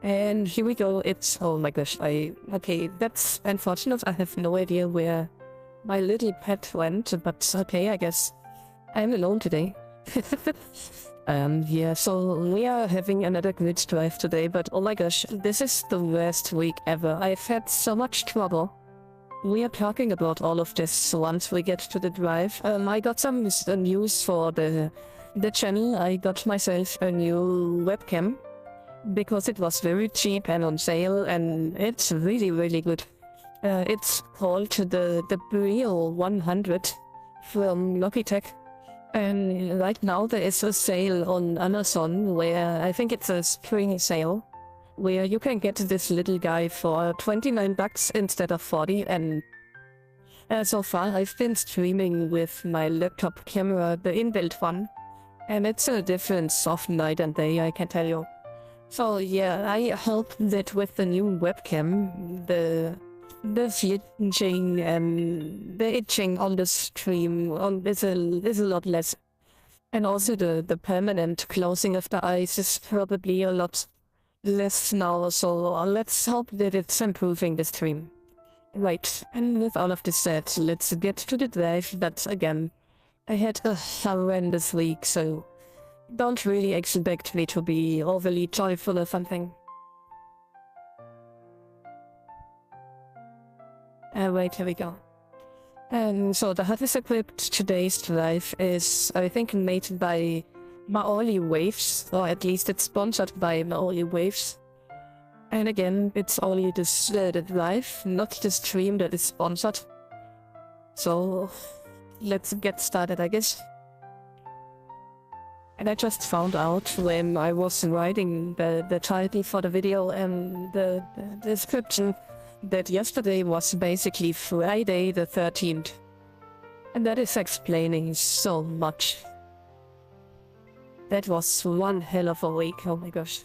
And here we go. It's, oh my gosh, okay, that's unfortunate. I have no idea where my little pet went, but okay, I guess I'm alone today. Yeah, so we are having another glitch drive today, but oh my gosh, this is the worst week ever. I've had so much trouble. We are talking about all of this once we get to the drive. I got some news for the channel. I got myself a new webcam because it was very cheap and on sale, and it's really, really good. It's called the Brio 100 from Logitech. And right now there is a sale on Amazon where I think it's a spring sale where you can get this little guy for 29 bucks instead of 40. And so far I've been streaming with my laptop camera, the inbuilt one, and it's a difference of night and day, I can tell you. So yeah, I hope that with the new webcam, the flinching and the itching on the stream is a lot less. And also the permanent closing of the eyes is probably a lot less now, so let's hope that it's improving the stream. Right, and with all of this said, let's get to the drive. But again, I had a horrendous week, so don't really expect me to be overly joyful or something. Right, here we go. And so the hottest equipped today's drive is, I think, made by Maoli Waves, or at least it's sponsored by Maoli Waves. And again, it's only this the drive, not the stream that is sponsored. So let's get started, I guess. And I just found out when I was writing the title for the video and the description that yesterday was basically Friday the 13th. And that is explaining so much. That was one hell of a week, oh my gosh.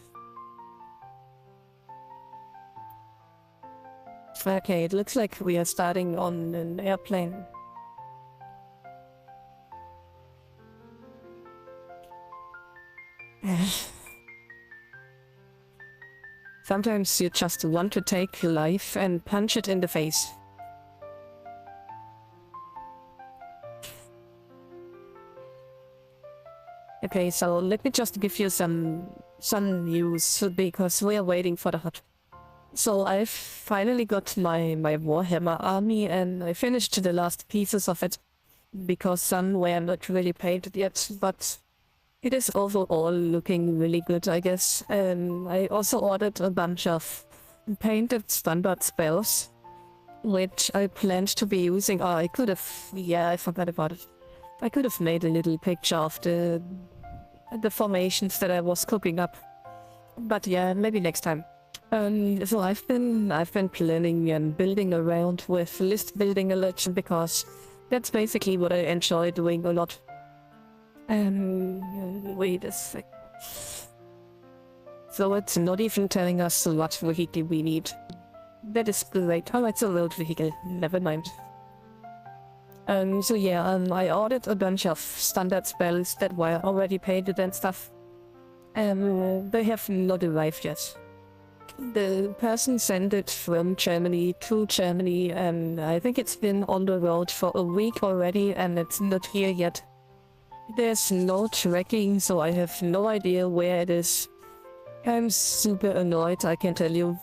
Okay, it looks like we are starting on an airplane. Sometimes you just want to take life and punch it in the face. Okay, so let me just give you some news because we are waiting for the hot. So I've finally got my Warhammer army, and I finished the last pieces of it because some were not really painted yet, but it is overall looking really good, I guess. I also ordered a bunch of painted standard spells, which I planned to be using. Oh, I could have, yeah, I forgot about it. I could have made a little picture of the formations that I was cooking up. But yeah, maybe next time. So I've been planning and building around with list building a lot because that's basically what I enjoy doing a lot. Wait a sec. So it's not even telling us what vehicle we need. That is great. Oh, it's a road vehicle. Never mind. So yeah, I ordered a bunch of standard spells that were already painted and stuff. They have not arrived yet. The person sent it from Germany to Germany, and I think it's been on the road for a week already, and it's not here yet. There's no tracking, so I have no idea where it is. I'm super annoyed, I can tell you.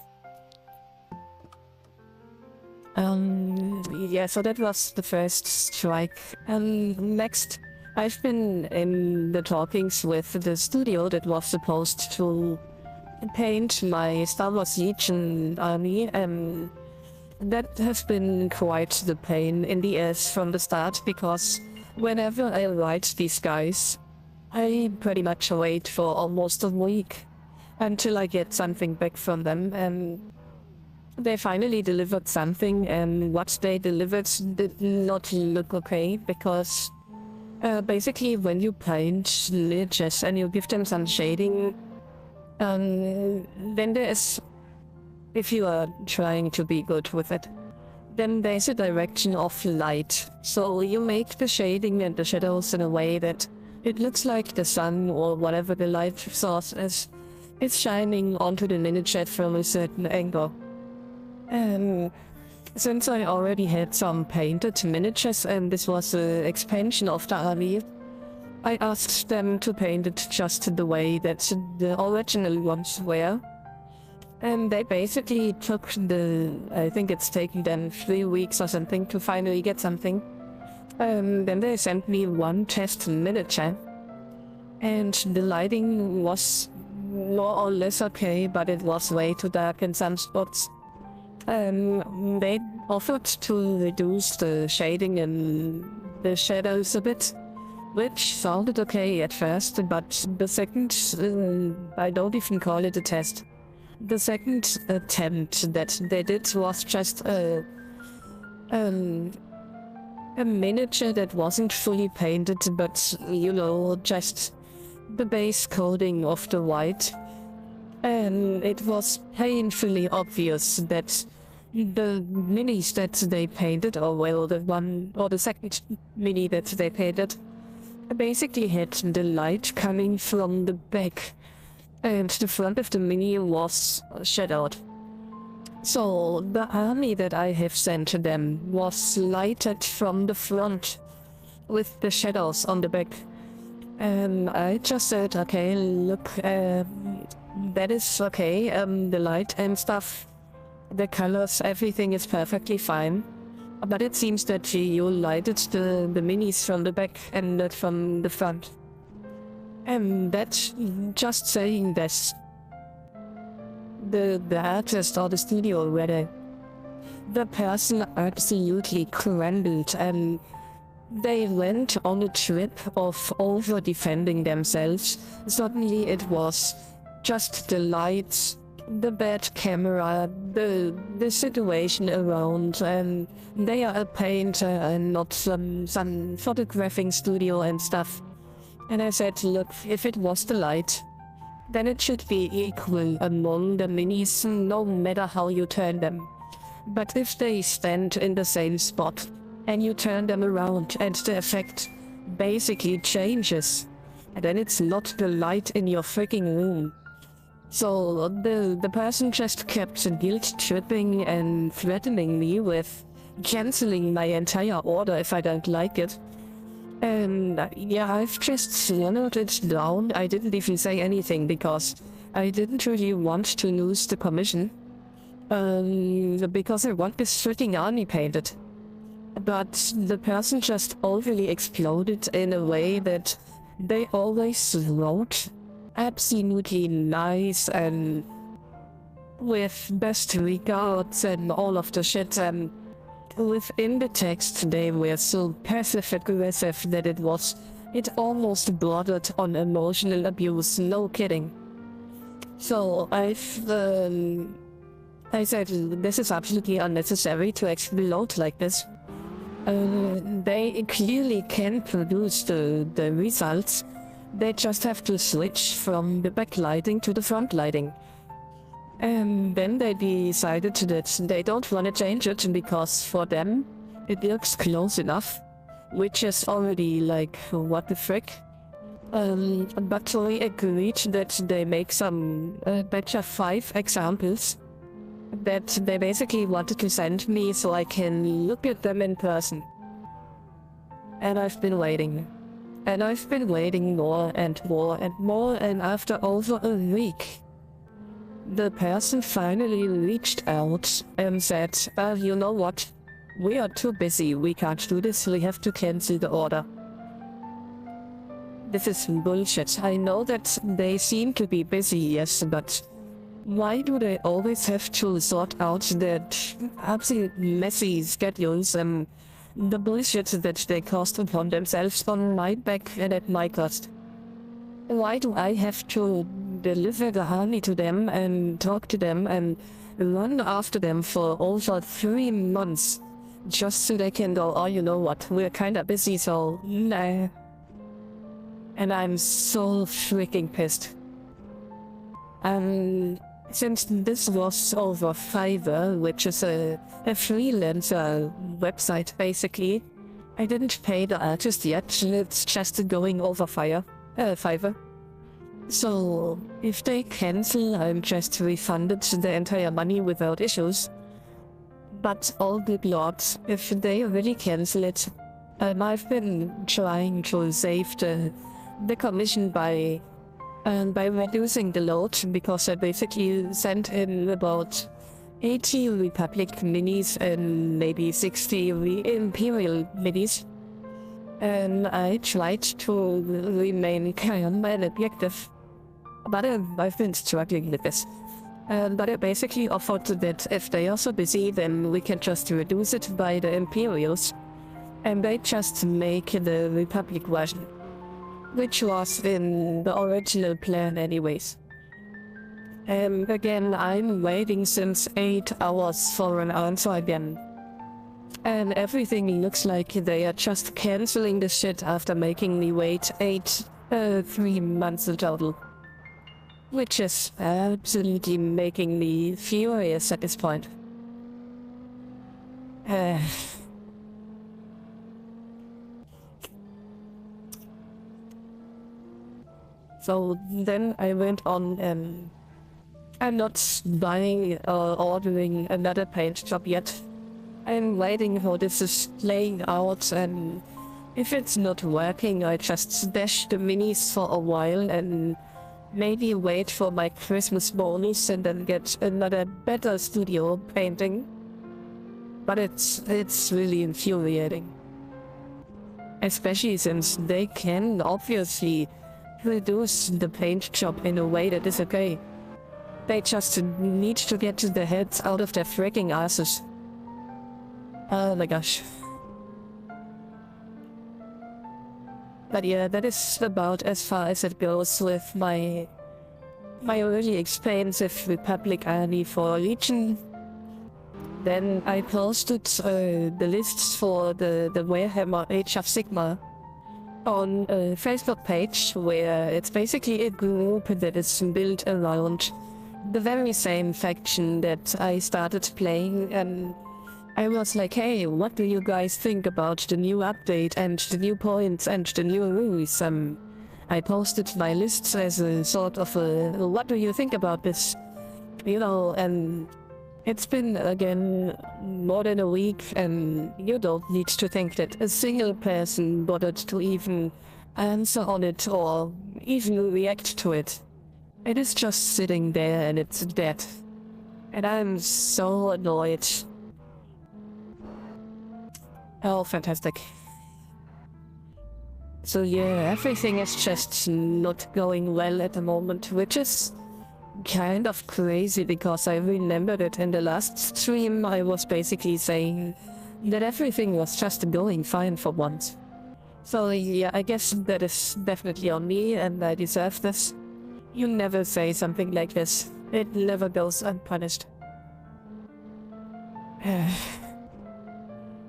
Yeah, so that was the first strike. Next, I've been in the talkings with the studio that was supposed to paint my Star Wars Legion army, and that has been quite the pain in the ass from the start, because whenever I write these guys, I pretty much wait for almost a week until I get something back from them, and they finally delivered something, and what they delivered did not look okay, because basically when you paint leeches and you give them some shading, then there's, if you are trying to be good with it, then there's a direction of light. So you make the shading and the shadows in a way that it looks like the sun or whatever the light source is It's shining onto the miniature from a certain angle. And since I already had some painted miniatures and this was an expansion of the army, I asked them to paint it just the way that the original ones were. And they basically took I think it's taken them 3 weeks or something to finally get something. Then they sent me one test miniature. And the lighting was more or less okay, but it was way too dark in some spots. They offered to reduce the shading and the shadows a bit, which sounded okay at first, but the second, I don't even call it a test. The second attempt that they did was just a miniature that wasn't fully painted, but, you know, just the base coating of the white. And it was painfully obvious that the minis that they painted, or well, the second mini that they painted, basically had the light coming from the back, and the front of the mini was shadowed. So the army that I have sent to them was lighted from the front, with the shadows on the back. And I just said, okay, look, that is okay, the light and stuff, the colors, everything is perfectly fine. But it seems that you lighted the minis from the back and not from the front. And that's just saying this. The artist or the studio rather, the person absolutely crumbled, and they went on a trip of over-defending themselves. Suddenly it was just the lights, the bad camera, the situation around, and they are a painter and not some photographing studio and stuff. And I said, look, if it was the light, then it should be equal among the minis, no matter how you turn them. But if they stand in the same spot, and you turn them around and the effect basically changes, and then it's not the light in your freaking room. So the person just kept guilt-tripping and threatening me with cancelling my entire order if I don't like it. And yeah, I've just slowed it down. I didn't even say anything because I didn't really want to lose the commission. Because I want this freaking army painted. But the person just overly exploded in a way that they always wrote absolutely nice and with best regards and all of the shit, and within the text they were so passive-aggressive that it almost bordered on emotional abuse, no kidding. So I said, this is absolutely unnecessary to explode like this. They clearly can produce the results. They just have to switch from the backlighting to the front lighting. And then they decided that they don't want to change it because for them it looks close enough, which is already like, what the frick. But we agreed that they make some batch of 5 examples that they basically wanted to send me so I can look at them in person. And I've been waiting. And I've been waiting more and more and more, and after over a week, the person finally reached out and said, you know what? We are too busy, we can't do this, we have to cancel the order. This is bullshit. I know that they seem to be busy, yes, but why do they always have to sort out their absolutely messy schedules and the bullshit that they cost upon themselves on my back and at my cost? Why do I have to deliver the honey to them and talk to them and run after them for over 3 months just so they can go, oh, you know what, we're kinda busy, so nah. And I'm so freaking pissed. Since this was over Fiverr, which is a freelancer website basically, I didn't pay the artist yet, it's just going over Fiverr. So, if they cancel, I'm just refunded the entire money without issues. But all the odds, if they really cancel it, I've been trying to save the commission by reducing the load, because I basically sent in about 80 Republic minis and maybe 60 Imperial minis. And I tried to remain calm and objective, but I've been struggling with this. But I basically offered that if they are so busy, then we can just reduce it by the Imperials, and they just make the Republic version, which was in the original plan anyways. Again, I'm waiting since 8 hours for an answer again. And everything looks like they are just canceling the shit after making me wait 3 months in total. Which is absolutely making me furious at this point. So then I went on and I'm not buying or ordering another paint job yet. I'm waiting how this is playing out, and if it's not working, I just stash the minis for a while and maybe wait for my Christmas bonus and then get another better studio painting. But it's really infuriating. Especially since they can obviously reduce the paint job in a way that is okay. They just need to get the heads out of their freaking asses. Oh my gosh. But yeah, that is about as far as it goes with my really expensive Republic army for Legion. Then I posted the lists for the Warhammer Age of Sigmar on a Facebook page, where it's basically a group that is built around the very same faction that I started playing, and I was like, hey, what do you guys think about the new update and the new points and the new rules? I posted my lists as a sort of a, what do you think about this? You know, and it's been, again, more than a week, and you don't need to think that a single person bothered to even answer on it or even react to it. It is just sitting there and it's dead. And I'm so annoyed. Oh, fantastic. So yeah, everything is just not going well at the moment, which is kind of crazy, because I remember that in the last stream I was basically saying that everything was just going fine for once. So yeah, I guess that is definitely on me, and I deserve this. You never say something like this. It never goes unpunished.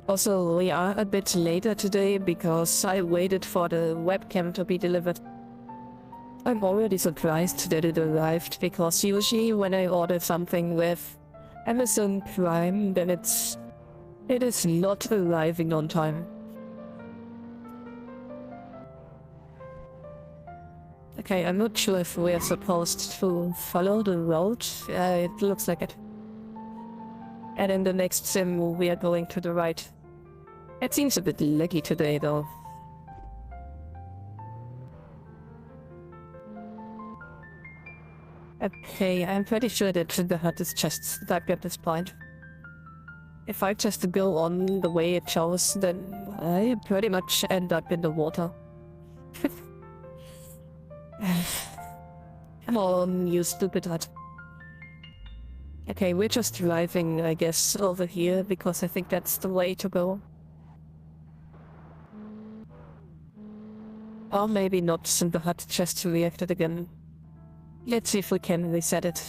Also, we are a bit later today because I waited for the webcam to be delivered. I'm already surprised that it arrived, because usually when I order something with Amazon Prime, then it is not arriving on time. Okay, I'm not sure if we're supposed to follow the road. It looks like it. And in the next sim, we are going to the right. It seems a bit laggy today, though. Okay, I'm pretty sure that the hut is just stuck at this point. If I just go on the way it shows, then I pretty much end up in the water. Come on, you stupid hut. Okay, we're just driving, I guess, over here, because I think that's the way to go. Or maybe not, since the hut just reacted again. Let's see if we can reset it.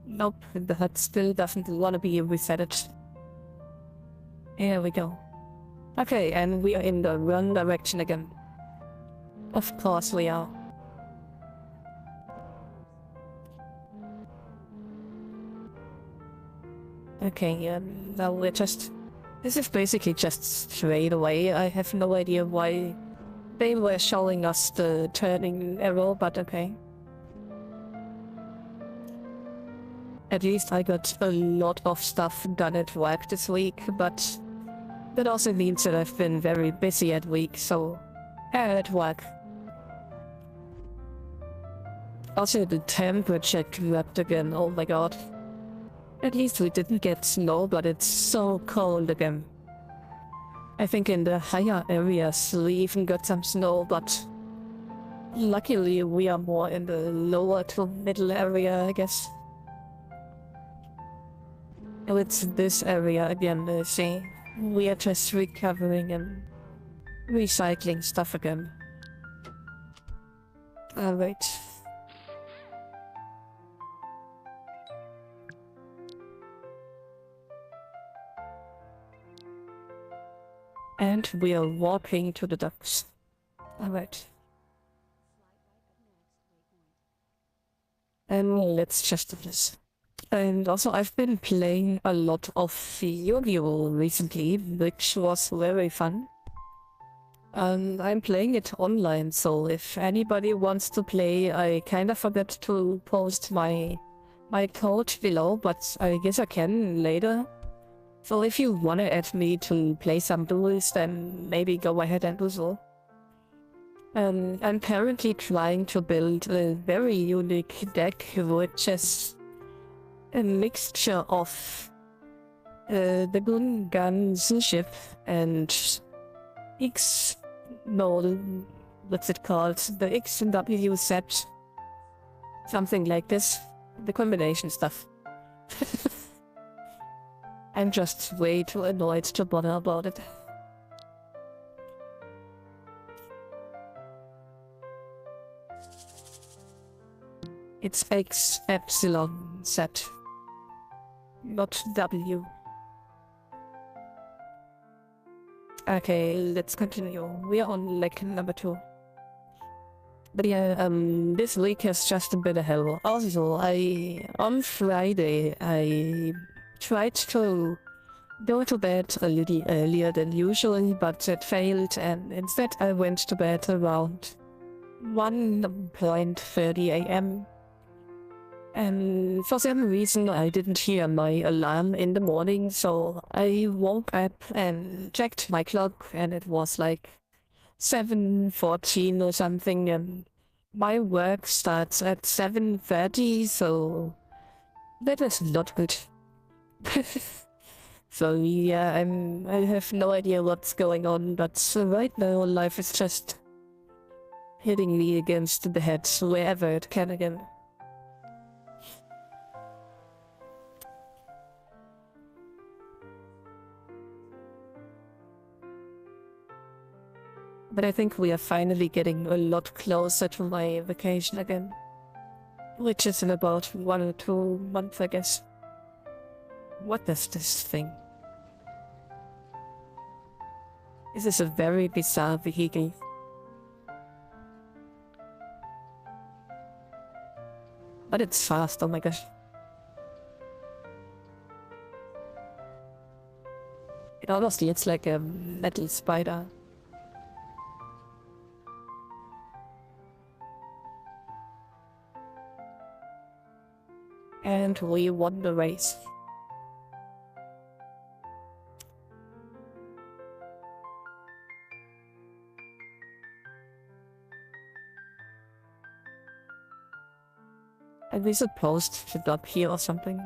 Nope, the hut still doesn't want to be resetted. Here we go. Okay, and we are in the wrong direction again. Of course we are. Okay, now we're just... This is basically just straight away. I have no idea why They were showing us the turning arrow, but okay. At least I got a lot of stuff done at work this week, but that also means that I've been very busy at work. Also, the temperature dropped again, oh my god. At least we didn't get snow, but it's so cold again. I think in the higher areas we even got some snow, but luckily we are more in the lower to middle area, I guess. Oh, it's this area again, see. We are just recovering and recycling stuff again. Alright. And we are walking to the docks. Alright. And let's just do this. And also I've been playing a lot of Yu-Gi-Oh! Recently, which was very fun. I'm playing it online, so if anybody wants to play, I kinda forgot to post my code below, but I guess I can later. So if you wanna add me to play some duels, then maybe go ahead and do so. I'm currently trying to build a very unique deck, which is a mixture of the Gun ship and what's it called? The X and W set. Something like this. The combination stuff. I'm just way too annoyed to bother about it. It's X Epsilon set, not W. Okay, let's continue. We are on leg number 2. But yeah, this week has just been a hell. Also, on Friday, I tried to go to bed a little earlier than usual, but it failed, and instead I went to bed around 1:30 AM. And for some reason I didn't hear my alarm in the morning, so I woke up and checked my clock, and it was like 7:14 or something, and my work starts at 7:30, so that is not good. So yeah, I have no idea what's going on, but right now life is just hitting me against the head wherever it can again. But I think we are finally getting a lot closer to my vacation again. Which is in about 1 or 2 months, I guess. What is this thing? This is a very bizarre vehicle. But it's fast, oh my gosh. It honestly, it's like a metal spider. And we won the race. Are we supposed to dock here or something?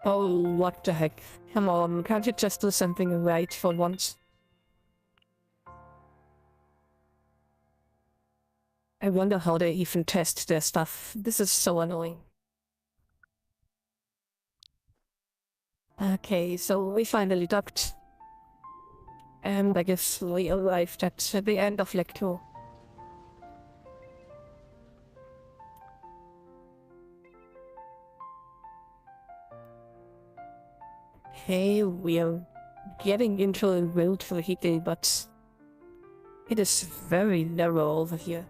Oh, what the heck. Come on, can't you just do something right for once? I wonder how they even test their stuff. This is so annoying. Okay, so we finally docked. And I guess we arrived at the end of Leg 2. Okay, we are getting into a road vehicle, but it is very narrow over here.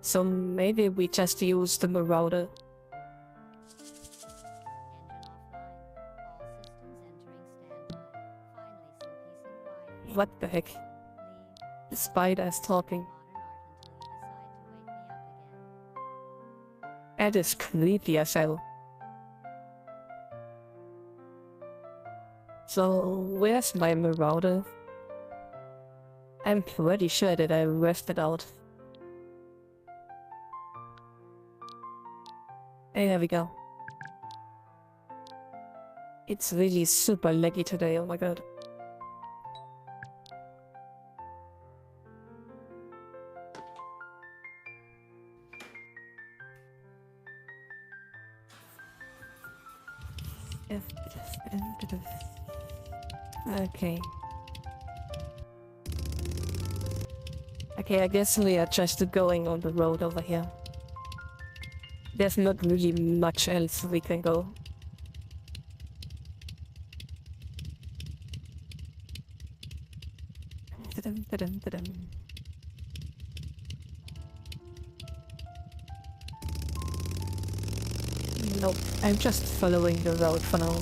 So maybe we just use the Marauder. What the heck? The spider's talking. That is creepy as hell. So, where's my marauder? I'm pretty sure that I rested out. Hey, there we go. It's really super laggy today, oh my god. Okay. Okay, I guess we are just going on the road over here. There's not really much else we can go. Nope, I'm just following the road for now.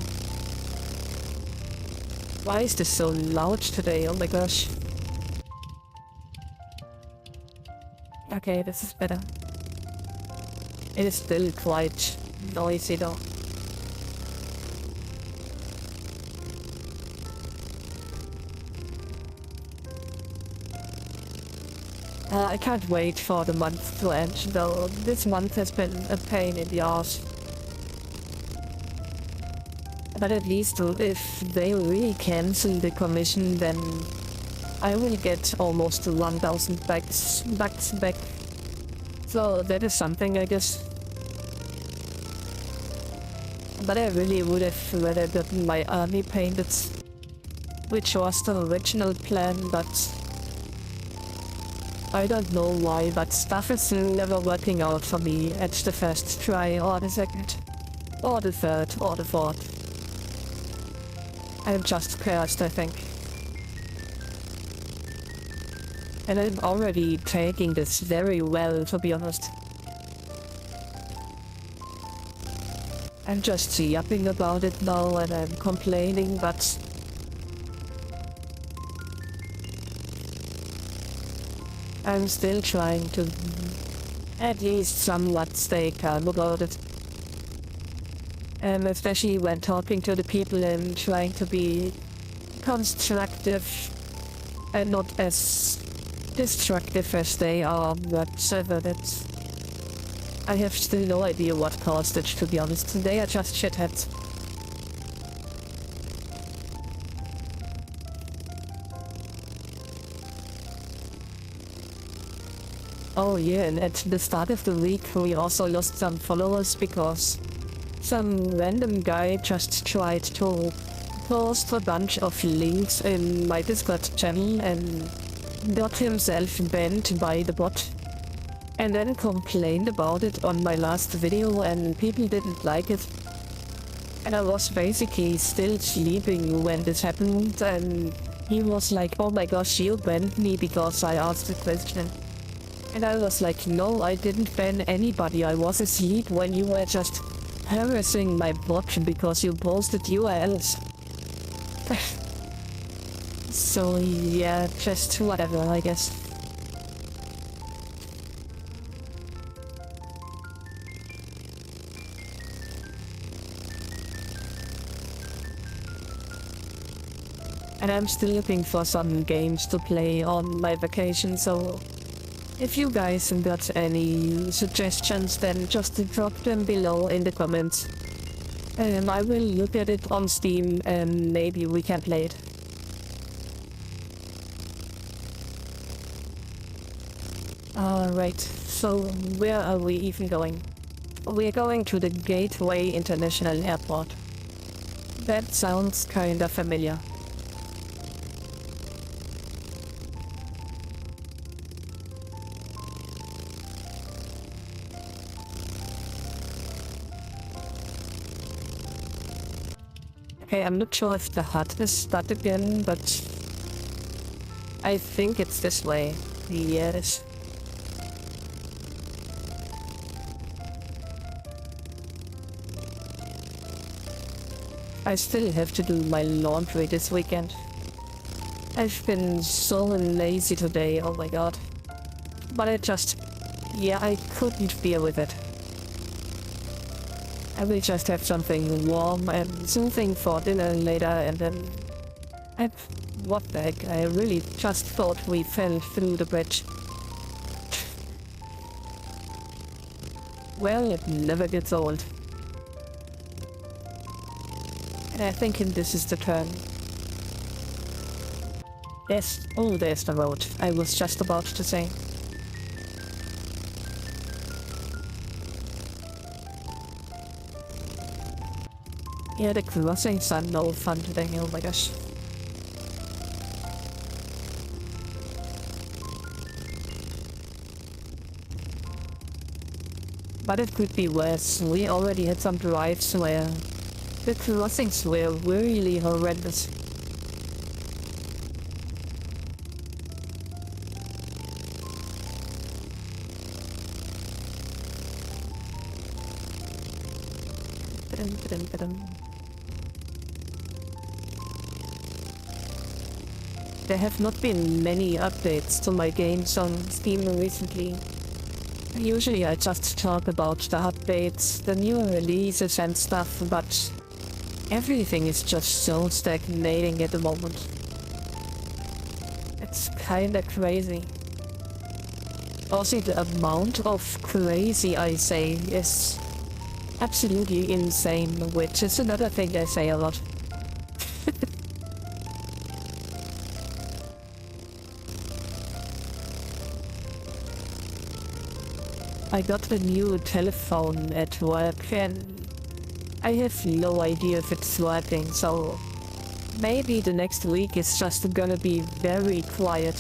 Why is this so loud today? Oh my gosh. Okay, this is better. It is still quite noisy though. I can't wait for the month to end though. This month has been a pain in the arse. But at least if they really cancel the commission, then I will get almost 1000 bucks back. So that is something, I guess. But I really would have rather gotten my army painted, which was the original plan, but I don't know why, but stuff is never working out for me at the first try, or the second, or the third, or the fourth. I'm just cursed, I think. And I'm already taking this very well, to be honest. I'm just yapping about it now and I'm complaining, but I'm still trying to at least somewhat stay calm about it. Especially when talking to the people and trying to be constructive and not as destructive as they are, whatsoever. That I have still no idea what caused it, to be honest. They are just shitheads. Oh yeah, and at the start of the week we also lost some followers because some random guy just tried to post a bunch of links in my Discord channel and got himself banned by the bot. And then complained about it on my last video and people didn't like it. And I was basically still sleeping when this happened and he was like, oh my gosh, you banned me because I asked a question. And I was like, no, I didn't ban anybody, I was asleep when you were just harassing my bot because you posted URLs. So yeah, just whatever, I guess. And I'm still looking for some games to play on my vacation, so if you guys got any suggestions, then just drop them below in the comments. I will look at it on Steam and maybe we can play it. Alright, so where are we even going? We're going to the Gateway International Airport. That sounds kinda familiar. Okay, I'm not sure if the hut is stuck again, but I think it's this way. Yes. I still have to do my laundry this weekend. I've been so lazy today, oh my god. But yeah, I couldn't bear with it. I will just have something warm and soothing for dinner later, and then... what the heck, I really just thought we fell through the bridge. Well, it never gets old. And I think this is the turn. Yes, oh, there's the road. I was just about to say. Yeah, the crossings are no fun today, oh my gosh. But it could be worse. We already had some drives where the crossings were really horrendous. There have not been many updates to my games on Steam recently. Usually I just talk about the updates, the new releases and stuff, but everything is just so stagnating at the moment. It's kinda crazy. Also, the amount of crazy I say is absolutely insane, which is another thing I say a lot. I got a new telephone at work and I have no idea if it's working, so maybe the next week is just gonna be very quiet.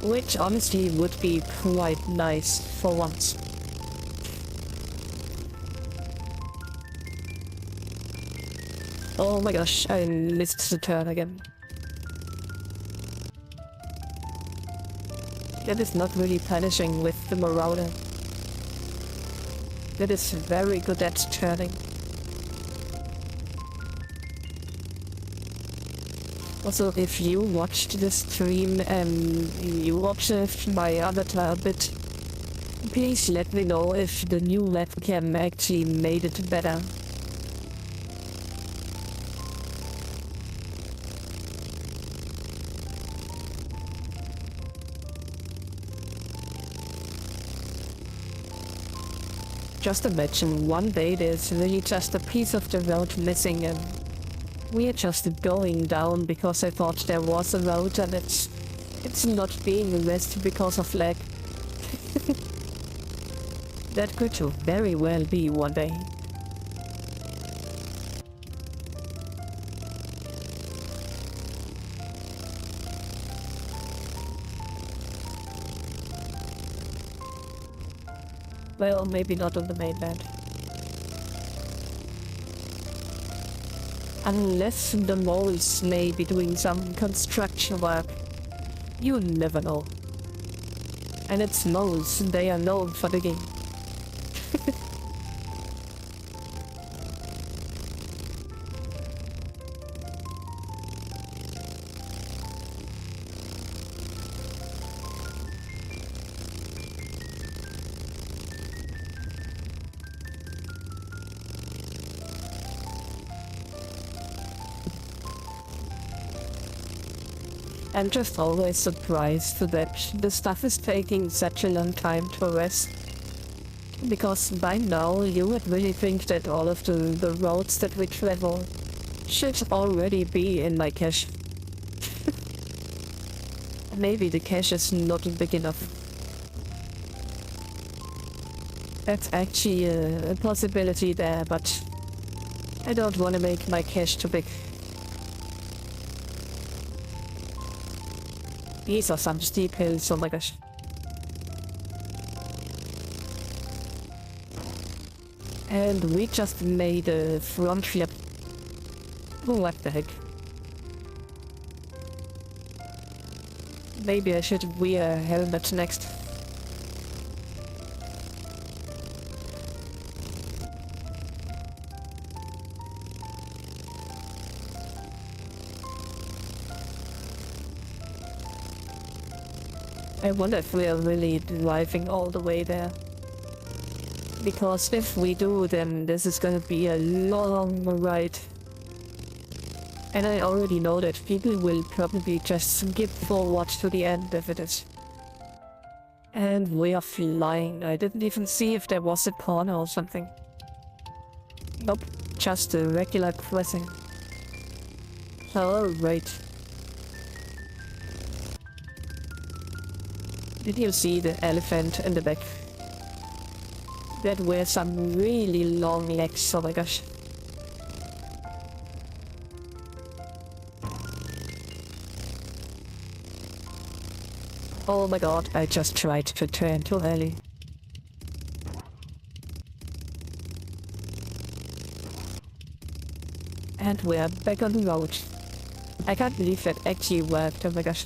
Which honestly would be quite nice for once. Oh my gosh, I missed the turn again. That is not really punishing with the Marauder. That is very good at turning. Also, if you watched the stream and you observed my avatar a bit, please let me know if the new webcam actually made it better. Just imagine one day there's really just a piece of the road missing and we're just going down because I thought there was a road and it's not being missed because of lag. That could very well be one day. Well, maybe not on the mainland. Unless the moles may be doing some construction work. You never know. And it's moles, they are known for digging. I'm just always surprised that the stuff is taking such a long time to rest. Because by now you would really think that all of the roads that we travel should already be in my cache. Maybe the cache is not big enough. That's actually a possibility there, but I don't want to make my cache too big. These are some steep hills, oh my gosh. And we just made a front flip. What the heck? Maybe I should wear a helmet next. I wonder if we are really driving all the way there. Because if we do, then this is gonna be a long ride. And I already know that people will probably just skip forward to the end if it is. And we are flying. I didn't even see if there was a corner or something. Nope, just a regular crossing. Alright. Did you see the elephant in the back? That wears some really long legs, oh my gosh. Oh my god, I just tried to turn too early. And we're back on the road. I can't believe that actually worked, oh my gosh.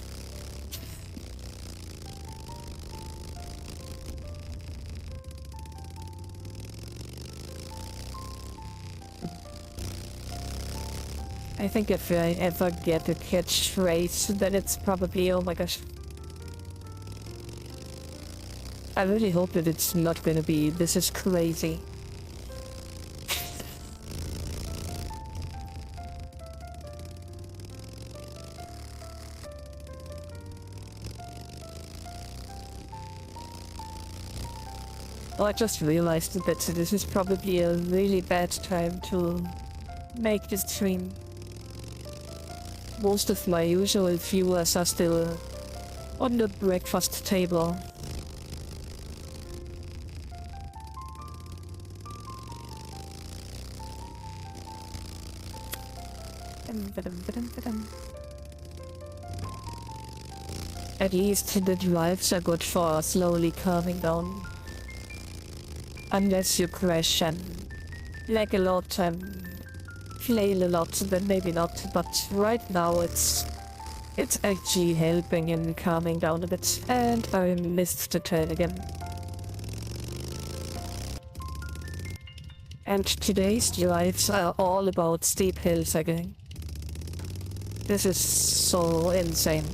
I think if I ever get a catchphrase, then it's probably, oh my gosh. I really hope that it's not gonna be, this is crazy. Oh, I just realized that this is probably a really bad time to make this stream. Most of my usual viewers are still on the breakfast table. At least the drives are good for slowly calming down. Unless you crash and lag a lot and flail a lot, then maybe not. But right now it's actually helping in calming down a bit. And I missed the turn again. And today's drives are all about steep hills again. This is so insane.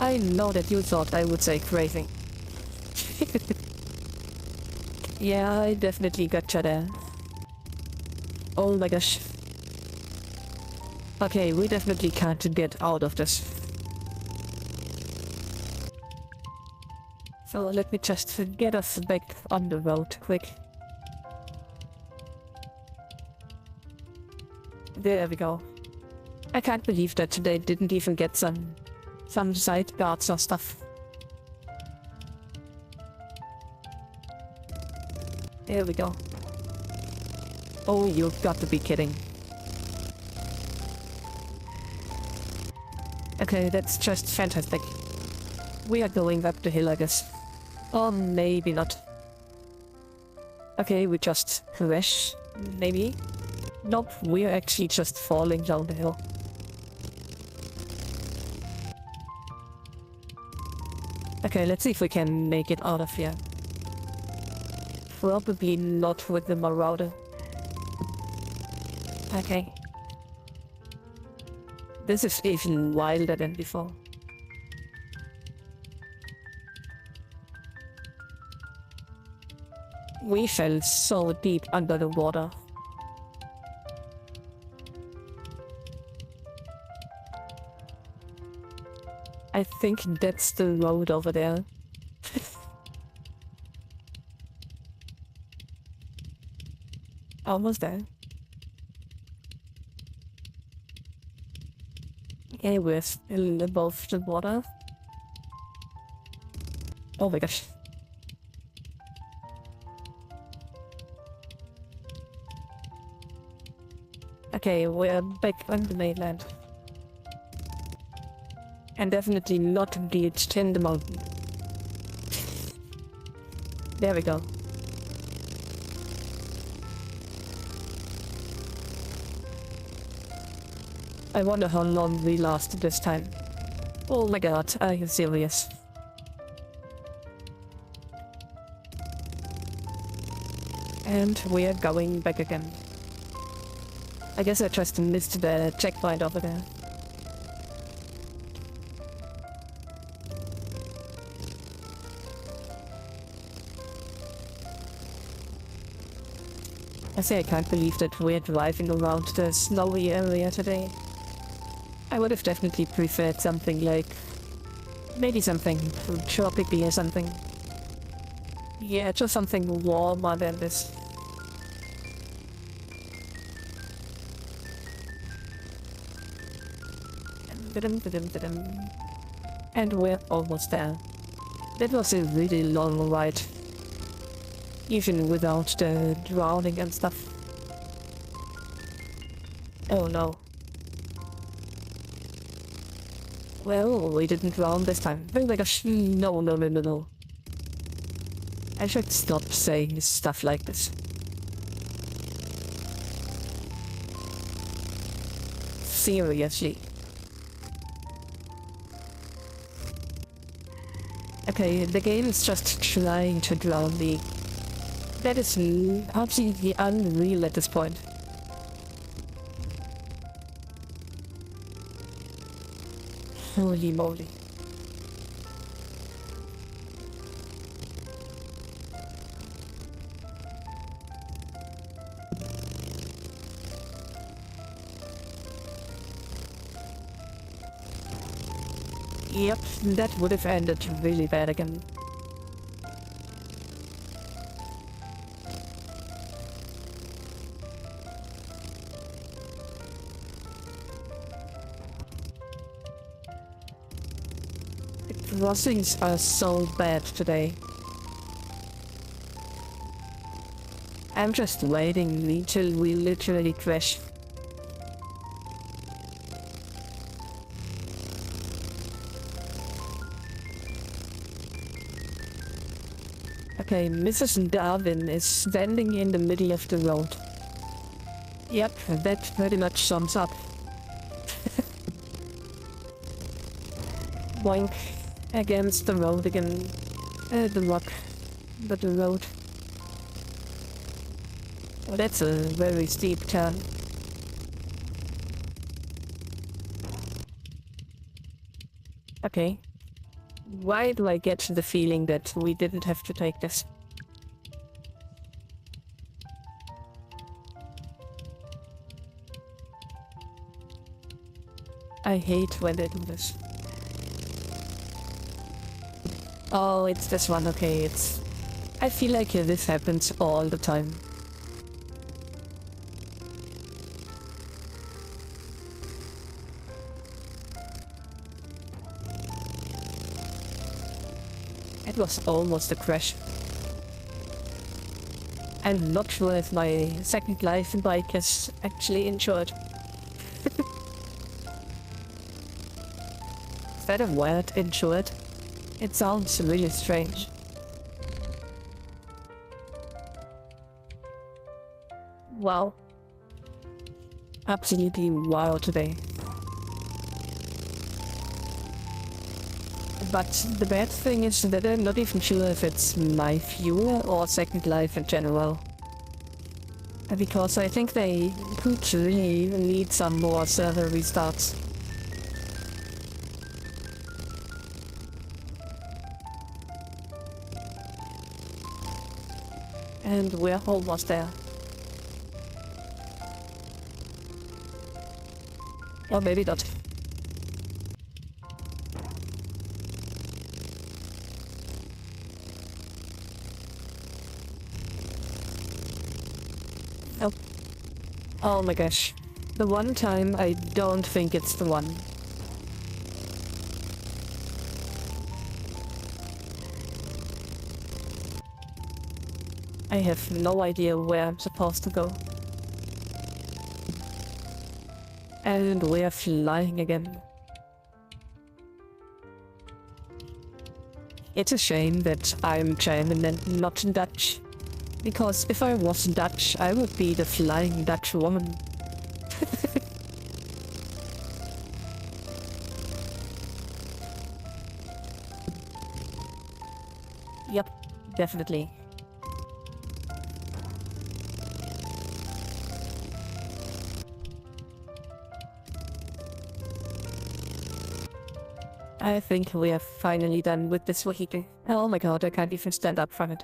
I know that you thought I would say crazy. Yeah, I definitely gotcha there. Oh my gosh. Okay, we definitely can't get out of this. So let me just get us back on the road quick. There we go. I can't believe that they didn't even get some side guards or stuff. There we go. Oh, you've got to be kidding. Okay, that's just fantastic. We are going up the hill, I guess. Or maybe not. Okay, we just crash, maybe. Nope, we're actually just falling down the hill. Okay, let's see if we can make it out of here. Probably not with the Marauder. Okay. This is even wilder than before. We fell so deep under the water. I think that's the road over there. Almost there. Okay, we're still above the water. Oh my gosh. Okay, we're back on the mainland. And definitely not engaged in the mountain. There we go. I wonder how long we last this time. Oh my god, are you serious? And we're going back again. I guess I just missed the checkpoint over there. I say I can't believe that we're driving around the snowy area today. I would have definitely preferred something like... maybe something tropical or something. Yeah, just something warmer than this. And we're almost there. That was a really long ride. Even without the drowning and stuff. Oh no. Well, we didn't drown this time. Oh my gosh, no. I should stop saying stuff like this. Seriously. Okay, the game is just trying to drown me. That is absolutely unreal at this point. Holy moly. Yep, that would have ended really bad again. The crossings are so bad today. I'm just waiting until we literally crash. Okay, Mrs. Darwin is standing in the middle of the road. Yep, that pretty much sums up. Boink. Against the road again. The rock. But the road. Oh, that's a very steep turn. Okay. Why do I get the feeling that we didn't have to take this? I hate when they do this. Oh, it's this one, okay, it's... I feel like this happens all the time. It was almost a crash. I'm not sure if my second life bike is actually insured. Is that a word, insured? It sounds really strange. Wow. Absolutely wow today. But the bad thing is that I'm not even sure if it's my fuel or Second Life in general. Because I think they could really need some more server restarts. And we're almost there. Or maybe not. Oh. Oh my gosh. The one time I don't think it's the one. I have no idea where I'm supposed to go. And we're flying again. It's a shame that I'm German and not Dutch. Because if I was Dutch, I would be the flying Dutch woman. Yep, definitely. I think we are finally done with this vehicle. Oh my god, I can't even stand up from it.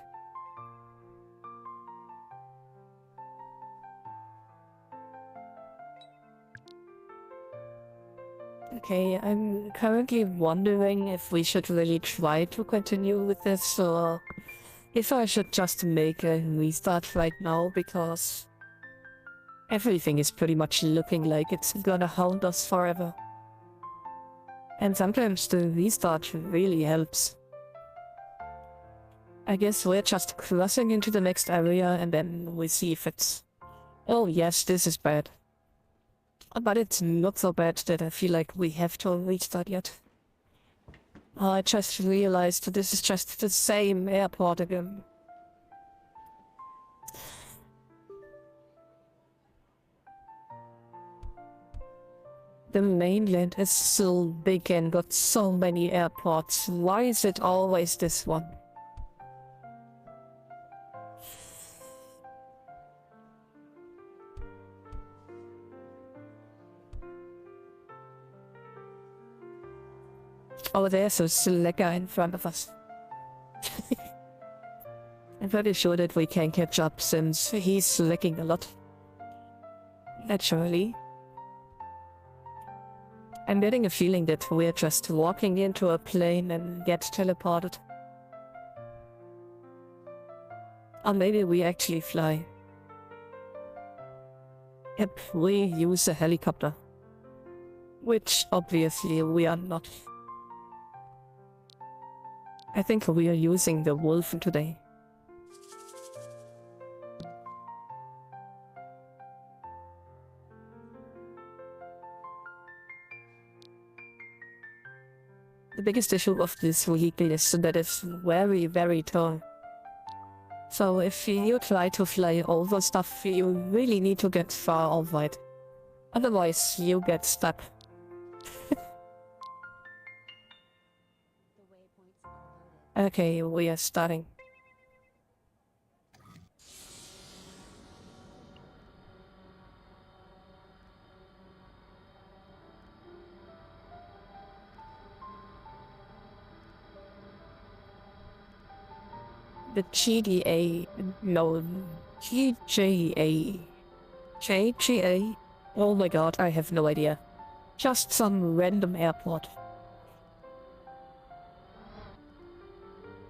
Okay, I'm currently wondering if we should really try to continue with this, or if I should just make a restart right now, because everything is pretty much looking like it's gonna haunt us forever. And sometimes the restart really helps. I guess we're just crossing into the next area and then we see if it's... Oh yes, this is bad. But it's not so bad that I feel like we have to restart yet. I just realized this is just the same airport again. The mainland is so big and got so many airports. Why is it always this one? Oh, there's a slacker in front of us. I'm pretty sure that we can catch up since he's slacking a lot. Naturally. I'm getting a feeling that we're just walking into a plane and get teleported. Or maybe we actually fly. Yep, we use a helicopter. Which obviously we are not. I think we are using the wolf today. The biggest issue of this vehicle is that it's very, very tall. So if you try to fly over stuff, you really need to get far over it. Otherwise, you get stuck. Okay, we are starting. The GDA, no, GJA. JGA? Oh my god, I have no idea. Just some random airport.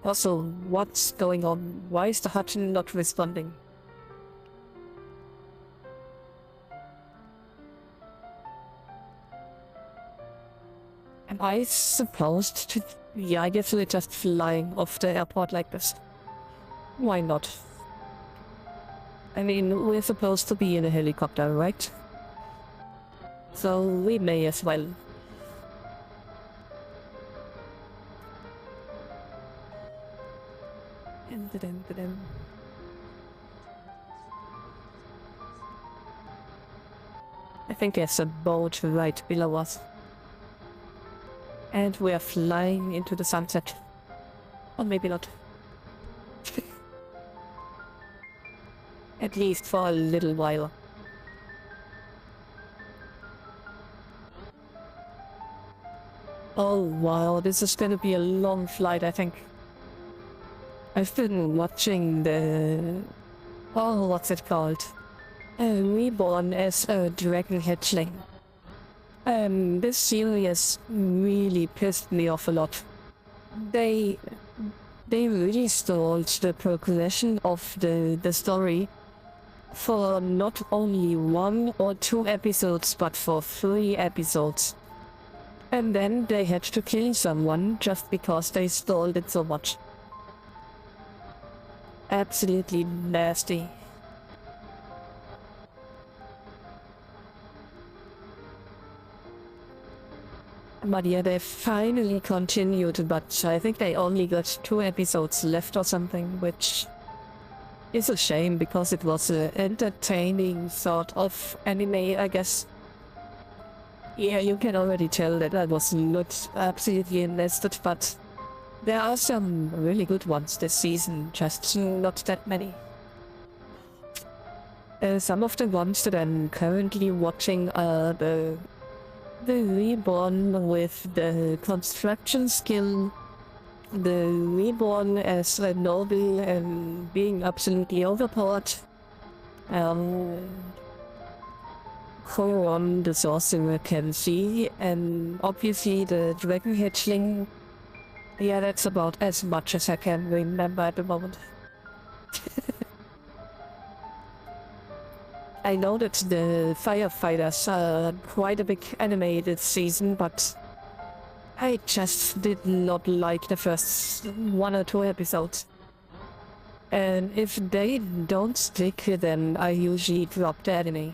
Also, what's going on? Why is the Hutton not responding? Am I supposed to... Yeah, I guess we're just flying off the airport like this. Why not? I mean, we're supposed to be in a helicopter, right? So we may as well. I think there's a boat right below us. And we are flying into the sunset. Or maybe not. At least for a little while. Oh wow, this is gonna be a long flight, I think. I've been watching the... Oh, what's it called? Reborn as a dragon hatchling. This series really pissed me off a lot. They really stole the progression of the story for not only 1 or 2 episodes, but for 3 episodes. And then they had to kill someone just because they stole it so much. Absolutely nasty. But yeah, they finally continued, but I think they only got 2 episodes left or something, which is a shame because it was an entertaining sort of anime, I guess. Yeah, you can already tell that I was not absolutely invested, but there are some really good ones this season, just not that many. Some of the ones that I'm currently watching are the Reborn with the construction skill, the Reborn as a noble and being absolutely overpowered, Koron the sorcerer can see, and obviously the dragon hatchling. Yeah, that's about as much as I can remember at the moment. I know that the firefighters are quite a big anime this season, but I just did not like the first 1 or 2 episodes. And if they don't stick, then I usually drop the anime.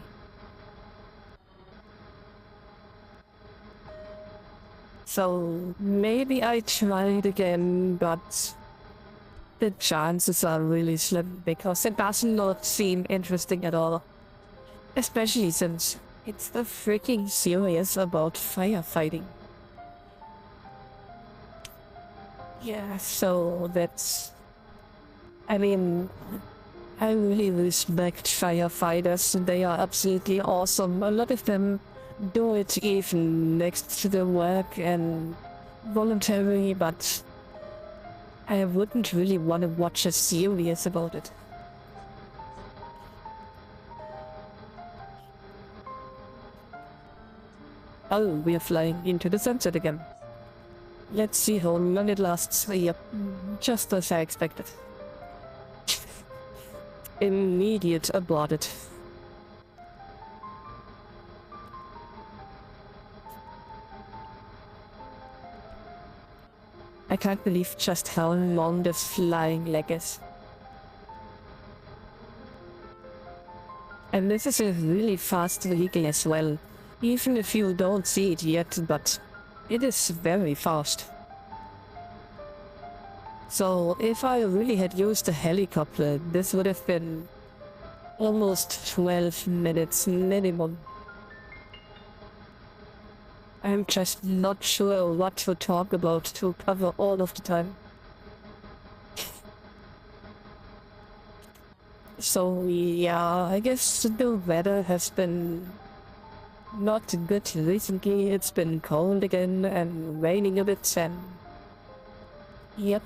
So maybe I try it again, but the chances are really slim because it does not seem interesting at all. Especially since it's the freaking series about firefighting. Yeah, so that's... I mean, I really respect firefighters. They are absolutely awesome. A lot of them do it even next to their work and voluntary, but I wouldn't really want to watch a series about it. Oh, we are flying into the sunset again. Let's see how long it lasts. Yep, just as I expected. Immediate aborted. I can't believe just how long this flying leg is. And this is a really fast vehicle as well. Even if you don't see it yet, but it is very fast. So if I really had used a helicopter, this would have been almost 12 minutes minimum. I'm just not sure what to talk about to cover all of the time. So yeah, I guess the weather has been not good recently. It's been cold again and raining a bit, and yep,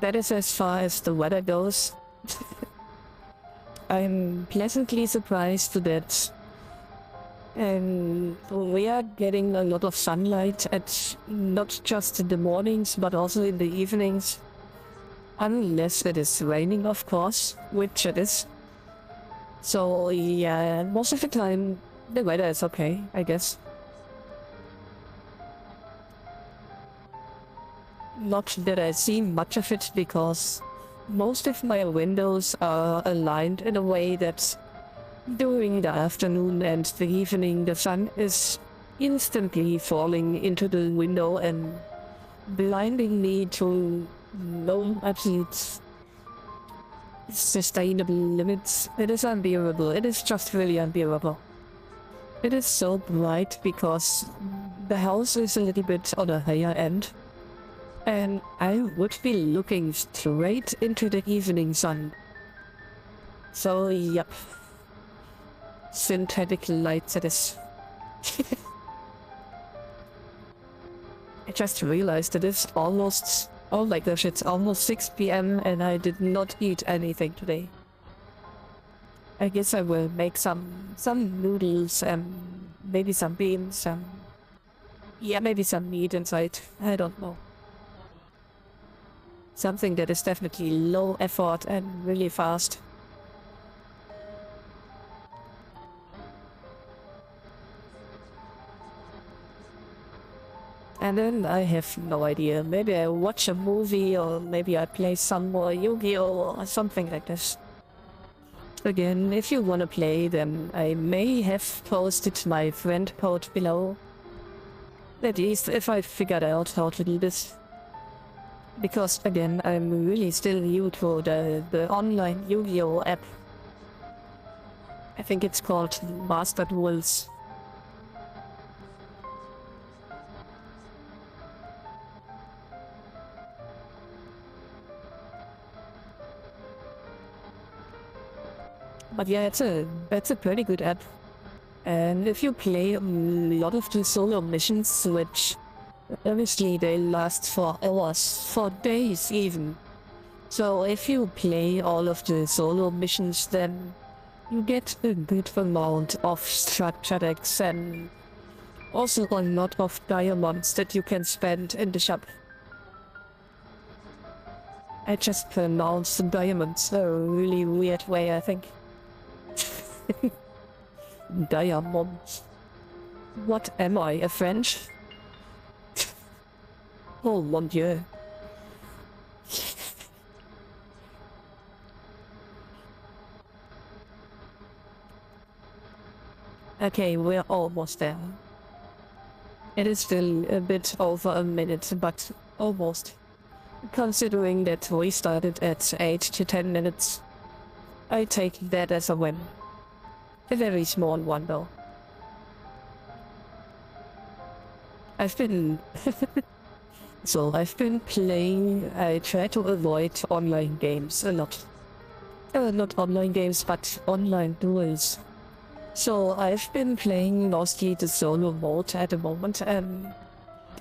that is as far as the weather goes. I'm pleasantly surprised that we are getting a lot of sunlight at not just in the mornings but also in the evenings. Unless it is raining, of course, which it is. So yeah, most of the time the weather is okay, I guess. Not that I see much of it because most of my windows are aligned in a way that during the afternoon and the evening the sun is instantly falling into the window and blinding me to no absolute sustainable limits. It is unbearable. It is just really unbearable. It is so bright because the house is a little bit on a higher end. And I would be looking straight into the evening sun. So, yep. Synthetic lights it is. I just realized it is almost... Oh my gosh, it's almost 6 PM and I did not eat anything today. I guess I will make some noodles and maybe some beans and... Yeah, maybe some meat inside. I don't know. Something that is definitely low effort and really fast. And then I have no idea. Maybe I watch a movie or maybe I play some more Yu-Gi-Oh! Or something like this. Again, if you wanna play, then I may have posted my friend code below. At least if I figured out how to do this. Because again, I'm really still new to the online Yu-Gi-Oh! App. I think it's called MasterDuels. But yeah, it's a pretty good app. And if you play a lot of the solo missions, which obviously they last for hours, for days even. So if you play all of the solo missions, then You get a good amount of structured eggs and also a lot of diamonds that you can spend in the shop. I just pronounced diamonds a really weird way, I think. Diamonds. What am I, a French? Oh mon dieu. Okay, we're almost there. It is still a bit over a minute, but almost. Considering that we started at 8 to 10 minutes, I take that as a win. A very small one though. I've been playing, I try to avoid online games a lot. Not online games, but online duels. So I've been playing mostly the solo mode at the moment, and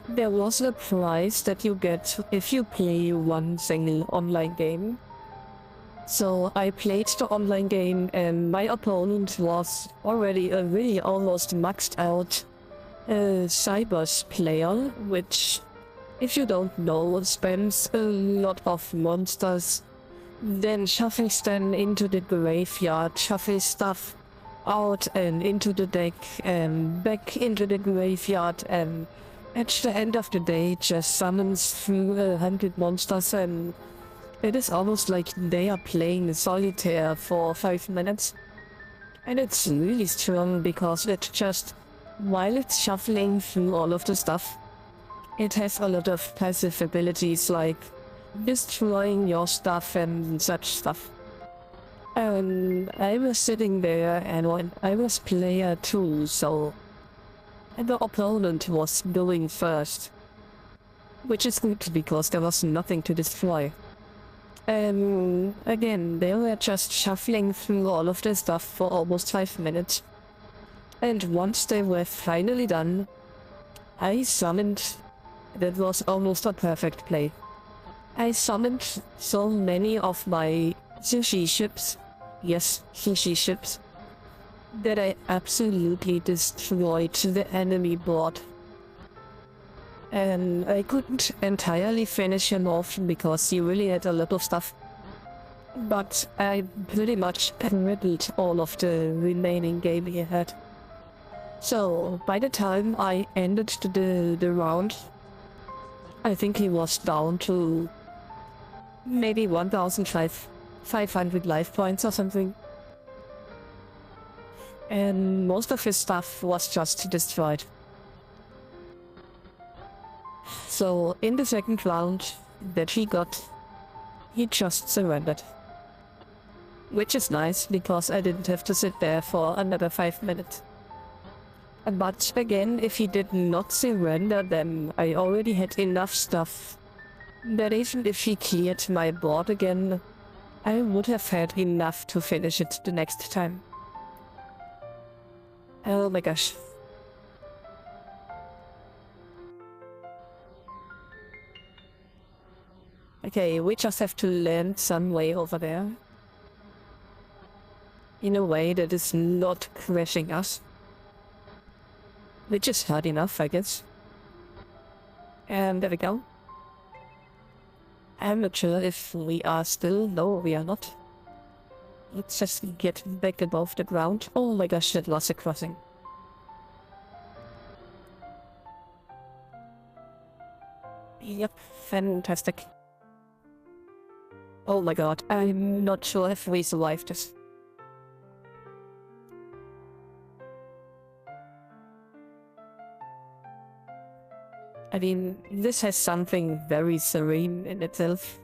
there was a prize that you get if you play one single online game. So I played the online game and my opponent was already a really almost maxed out Cybers player, which, if you don't know, spends a lot of monsters, then shuffles them into the graveyard, shuffles stuff out and into the deck and back into the graveyard, and at the end of the day just summons through 100 monsters, and it is almost like they are playing solitaire for 5 minutes. And it's really strong because it just, while it's shuffling through all of the stuff, it has a lot of passive abilities like destroying your stuff and such stuff. And I was sitting there and when I was player 2, so the opponent was going first. Which is good because there was nothing to destroy. Again, they were just shuffling through all of the stuff for almost 5 minutes. And once they were finally done, I summoned... That was almost a perfect play. I summoned so many of my sushi ships, yes, sushi ships, that I absolutely destroyed the enemy board. And I couldn't entirely finish him off because he really had a lot of stuff. But I pretty much riddled all of the remaining game he had. So by the time I ended the round, I think he was down to maybe 1,500 life points or something. And most of his stuff was just destroyed. So in the second round that he got, he just surrendered. Which is nice, because I didn't have to sit there for another 5 minutes. But again, if he did not surrender, then I already had enough stuff that even if he cleared my board again, I would have had enough to finish it the next time. Oh my gosh. Okay, we just have to land some way over there. In a way that is not crashing us. Which is hard enough, I guess. And there we go. I'm not sure if we are still... No, we are not. Let's just get back above the ground. Oh my gosh, that was a crossing. Yep, fantastic. Oh my god, I'm not sure if we survived this. I mean, this has something very serene in itself.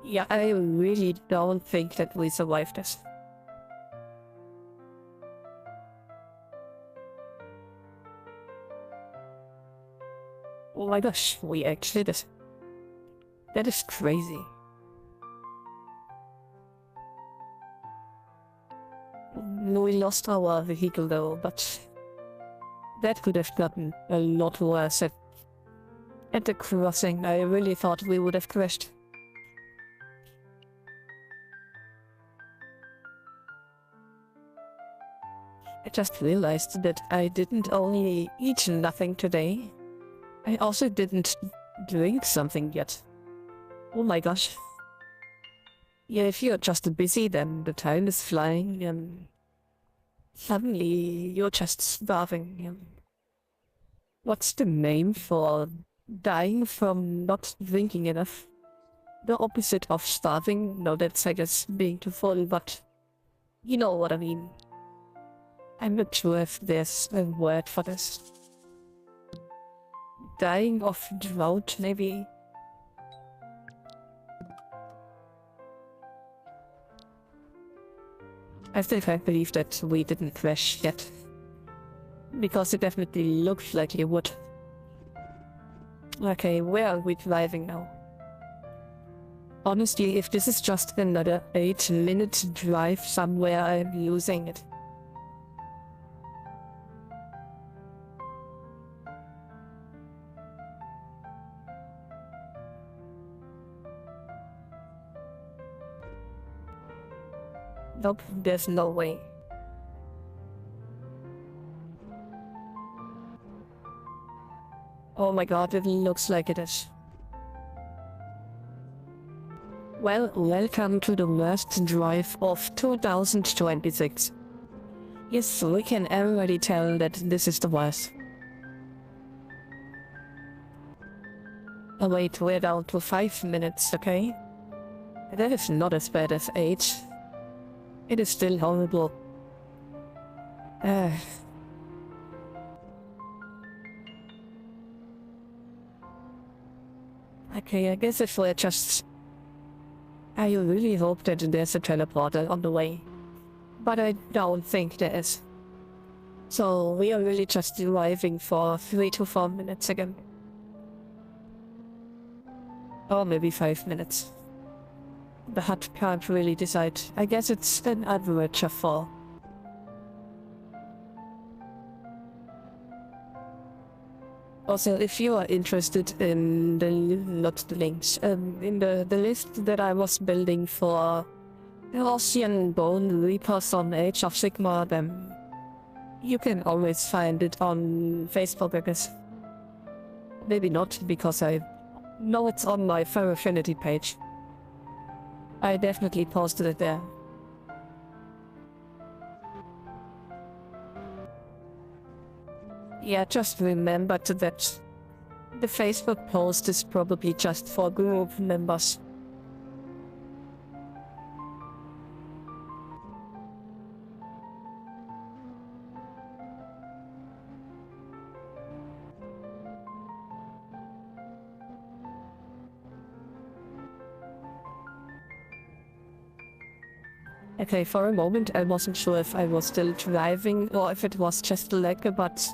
Yeah, I really don't think that we survived this. Oh my gosh, we actually did. That is crazy. We lost our vehicle though, but that could have gotten a lot worse At the crossing, I really thought we would have crashed. I just realized that I didn't only eat nothing today, I also didn't drink something yet. Oh my gosh. Yeah, if you're just busy, then the time is flying, and suddenly you're just starving. What's the name for dying from not drinking enough? The opposite of starving? No, that's I guess being too full, but you know what I mean. I'm not sure if there's a word for this. Dying of drought, maybe? I still can't believe that we didn't crash yet. Because it definitely looked like it would. Okay, where are we driving now? Honestly, if this is just another 8-minute drive somewhere, I'm losing it. Nope, there's no way. Oh my god, it looks like it is. Well, welcome to the worst drive of 2026. Yes, we can already tell that this is the worst. Oh wait, we're down to 5 minutes, okay? That is not as bad as 8. It is still horrible. Okay, I guess if we're just... I really hope that there's a teleporter on the way. But I don't think there is. So we are really just driving for 3 to 4 minutes again. Or maybe 5 minutes. The hut can't really decide. I guess it's an average of 4. Also, if you are interested in the, not the links, in the list that I was building for the Ocean Bone Reapers on Age of Sigmar, then you can always find it on Facebook, I guess. Maybe not, because I know it's on my Fur Affinity page. I definitely posted it there. Yeah, just remember that the Facebook post is probably just for group members. Okay, for a moment I wasn't sure if I was still driving or if it was just a lag, but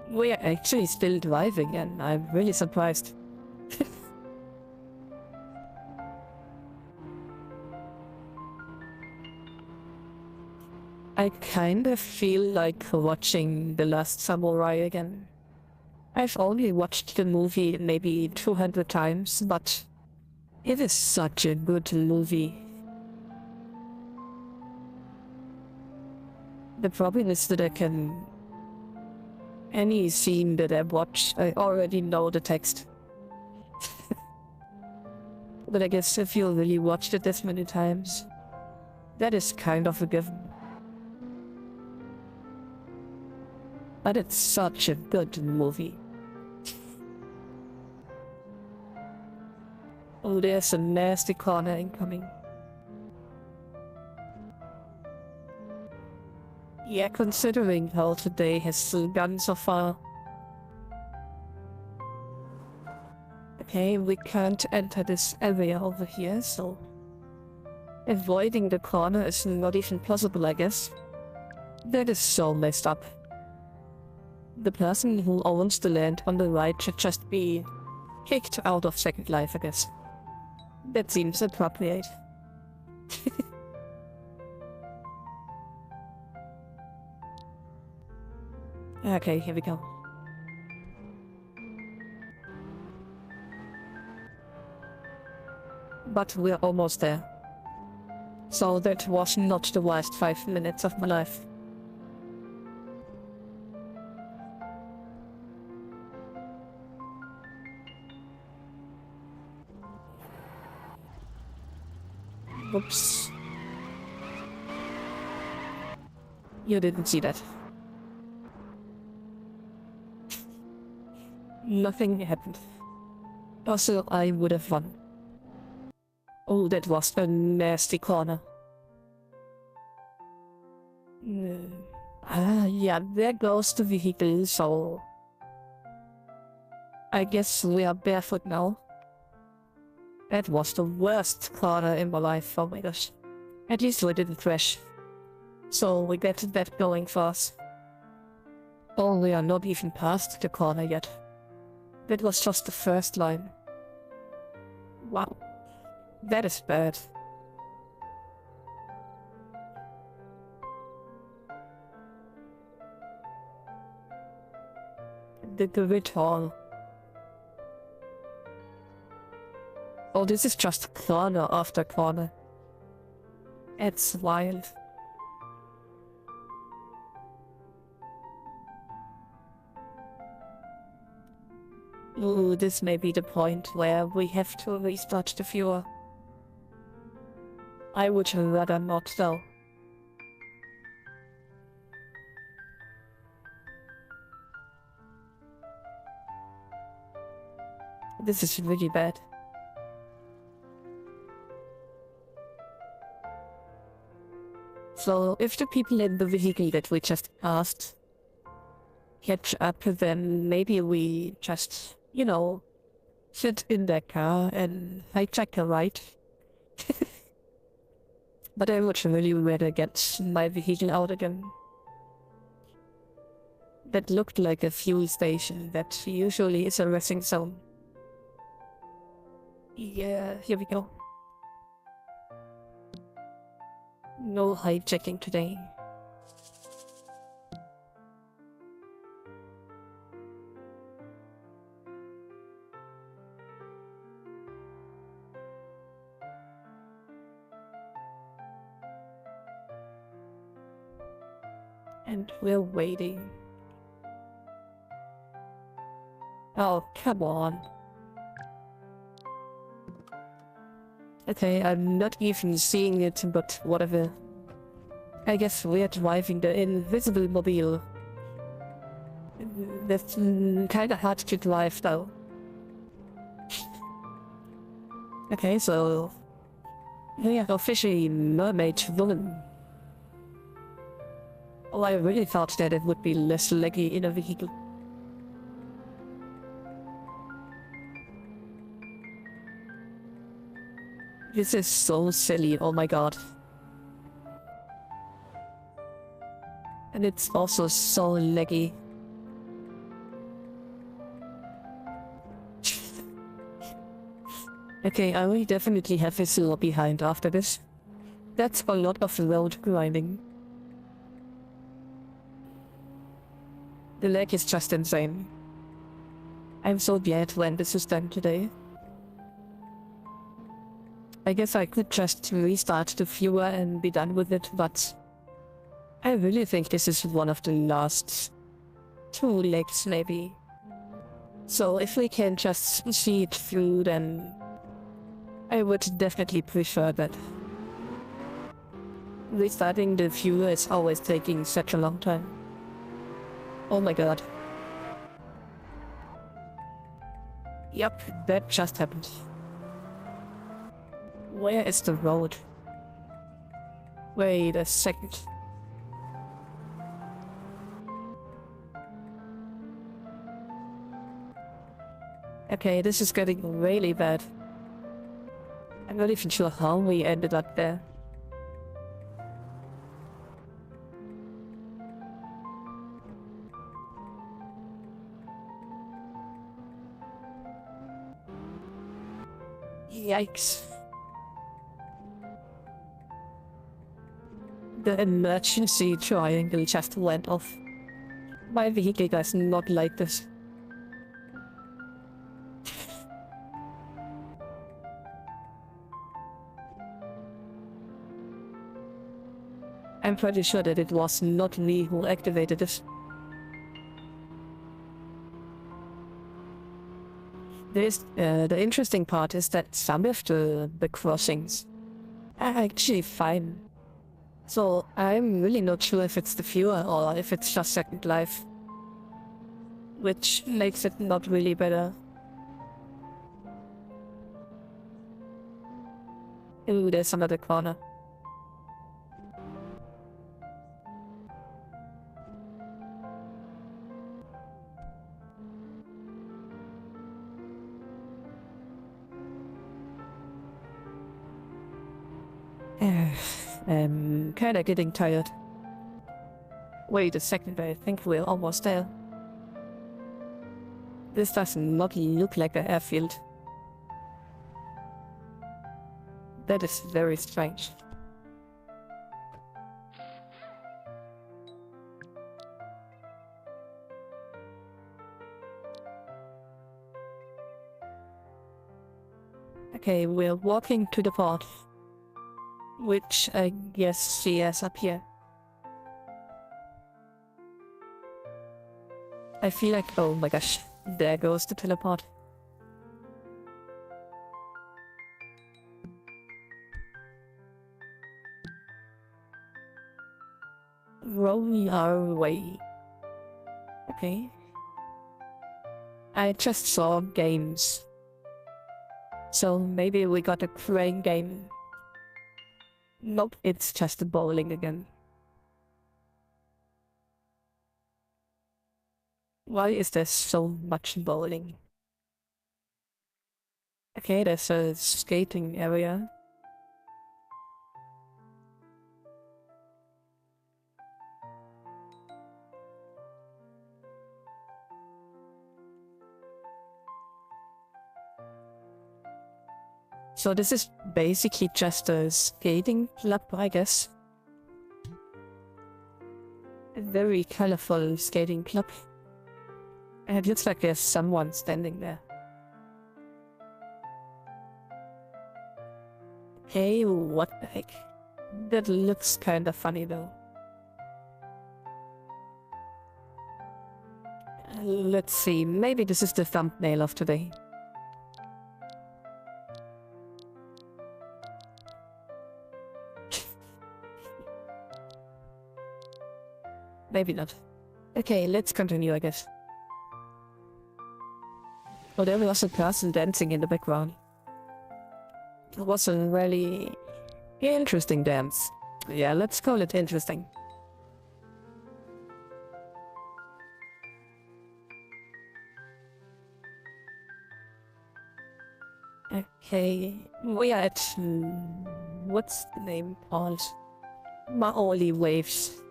we are actually still driving and I'm really surprised. I kind of feel like watching The Last Samurai again. I've only watched the movie maybe 200 times, but it is such a good movie. The problem is that any scene that I watch, I already know the text. But I guess if you really watched it this many times, that is kind of a given. But it's such a good movie. Oh, there's a nasty corner incoming. Yeah, considering how today has gone so far. Okay, we can't enter this area over here, so avoiding the corner is not even possible, I guess. That is so messed up. The person who owns the land on the right should just be kicked out of Second Life, I guess. That seems appropriate. Okay, here we go. But we're almost there. So that was not the worst 5 minutes of my life. Oops. You didn't see that. Nothing happened. Also, I would have won. Oh, that was a nasty corner. Yeah, there goes the vehicle, so... I guess we are barefoot now. That was the worst corner in my life, oh my gosh. At least we didn't crash. So we get that going for us. Oh, we are not even past the corner yet. That was just the first line. Wow. That is bad. The grid hall. Oh, this is just corner after corner. It's wild. Ooh, this may be the point where we have to restart the viewer. I would rather not though. This is really bad. So, if the people in the vehicle that we just passed catch up, then maybe we just, you know, sit in their car and hijack a ride. But I would really rather get my vehicle out again. That looked like a fuel station that usually is a resting zone. Yeah, here we go. No hijacking today. And we're waiting. Oh, come on. Okay, I'm not even seeing it, but whatever. I guess we're driving the invisible mobile. That's kinda hard to drive though. Okay, so... yeah, officially mermaid woman. Oh, I really thought that it would be less laggy in a vehicle. This is so silly, oh my god. And it's also so laggy. Okay, I will definitely have a slow behind after this. That's a lot of road grinding. The lag is just insane. I'm so glad when this is done today. I guess I could just restart the viewer and be done with it, but I really think this is one of the last 2 legs maybe. So if we can just see it through, then I would definitely prefer that. Restarting the viewer is always taking such a long time. Oh my god. Yep, that just happened. Where is the road? Wait a second. Okay, this is getting really bad. I'm not even sure how we ended up there. Yikes. The emergency triangle just went off. My vehicle does not like this. I'm pretty sure that it was not me who activated it. The interesting part is that some of the crossings are actually fine. So I'm really not sure if it's the viewer or if it's just Second Life. Which makes it not really better. Ooh, there's another corner. I'm kinda getting tired. Wait a second, I think we're almost there. This does not look like an airfield. That is very strange. Okay, we're walking to the port. Which I guess she is up here. I feel like, oh my gosh, there goes the teleport. Rolling our way. Okay. I just saw games. So maybe we got a crane game. Nope, it's just bowling again. Why is there so much bowling? Okay, there's a skating area. So this is basically just a skating club, I guess. A very colorful skating club. And it looks like there's someone standing there. Hey, what the heck? That looks kinda funny though. Let's see, maybe this is the thumbnail of today. Maybe not. Okay, let's continue, I guess. Oh, there was a person dancing in the background. It was a really interesting dance. Yeah, let's call it interesting. Okay, we are at... what's the name called? Maoli Waves.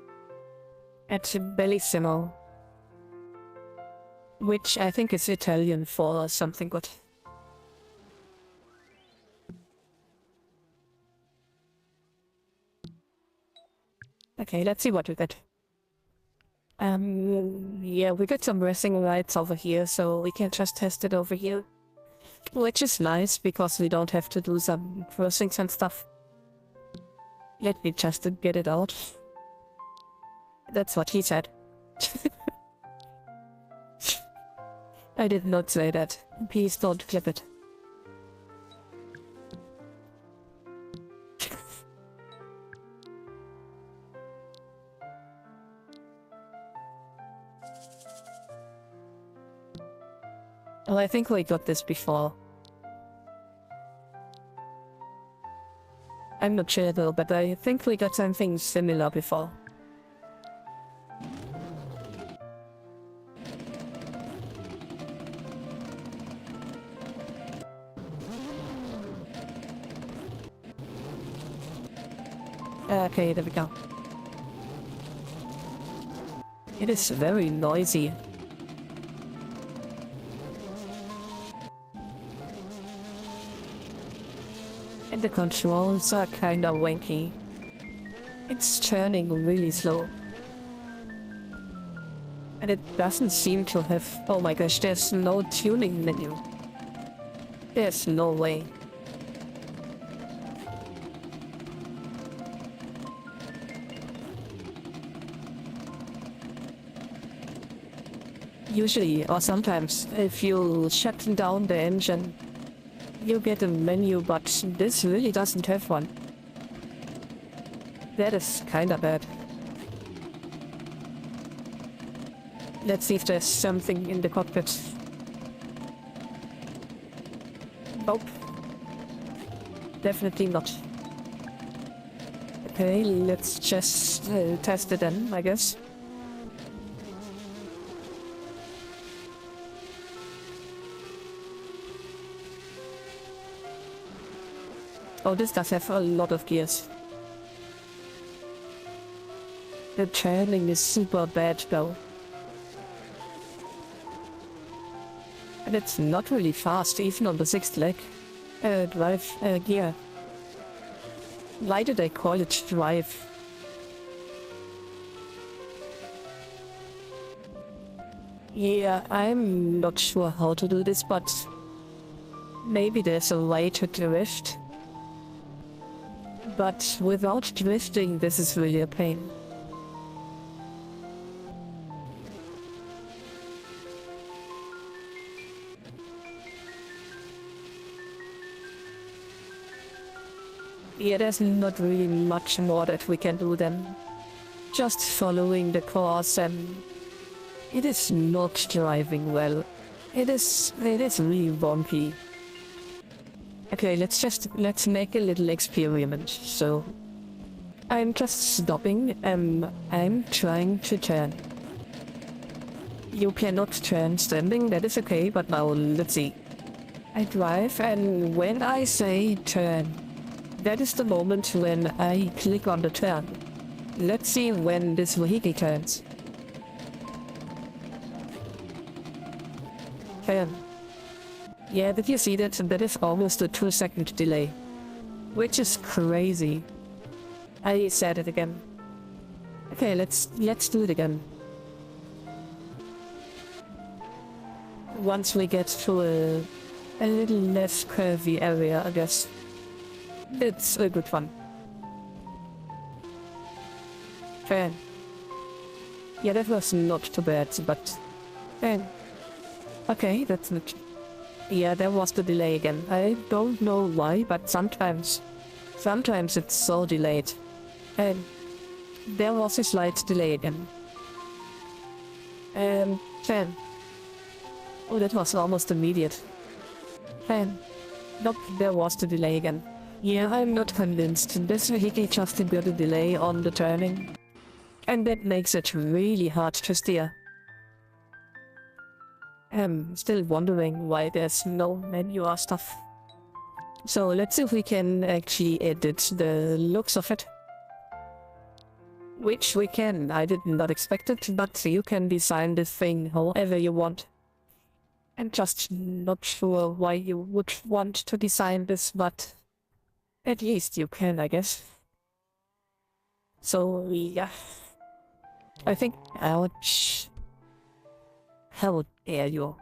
At Bellissimo. Which I think is Italian for something good. Okay, let's see what we get. Yeah, we got some racing rides over here, so we can just test it over here. Which is nice, because we don't have to do some crossings and stuff. Let me just get it out. That's what he said. I did not say that. Please don't clip it. Well, I think we got this before. I'm not sure though, but I think we got something similar before. Okay, there we go. It is very noisy. And the controls are kinda wanky. It's turning really slow. And it doesn't seem to have... Oh my gosh, there's no tuning menu. There's no way. Usually, or sometimes, if you shut down the engine, you get a menu, but this really doesn't have one. That is kinda bad. Let's see if there's something in the cockpit. Nope. Definitely not. Okay, let's just test it then, I guess. Oh, this does have a lot of gears. The turning is super bad though. And it's not really fast, even on the 6th leg. Drive gear. Why did I call it drive? Yeah, I'm not sure how to do this, but maybe there's a way to drift. But without drifting, this is really a pain. Yeah, there's not really much more that we can do than just following the course, and it is not driving well. It is really wonky. Okay, let's make a little experiment. So I'm just stopping and I'm trying to turn. You cannot turn standing, that is okay, but now let's see. I drive, and when I say turn, that is the moment when I click on the turn. Let's see when this vehicle turns. Turn. Yeah, did you see that? That is almost a 2-second delay. Which is crazy. I said it again. Okay, let's do it again. Once we get to a little less curvy area, I guess. It's a good one. Turn. Yeah, that was not too bad, but... Turn. Okay, that's not... Yeah, there was the delay again. I don't know why, but sometimes it's so delayed. And there was a slight delay again. 10. Oh, that was almost immediate. 10. Nope, there was the delay again. Yeah, I'm not convinced. This vehicle just got a delay on the turning. And that makes it really hard to steer. I'm still wondering why there's no menu or stuff. So let's see if we can actually edit the looks of it. Which we can. I did not expect it, but you can design this thing however you want. I'm just not sure why you would want to design this, but at least you can, I guess. So yeah. I think... Ouch. How dare you?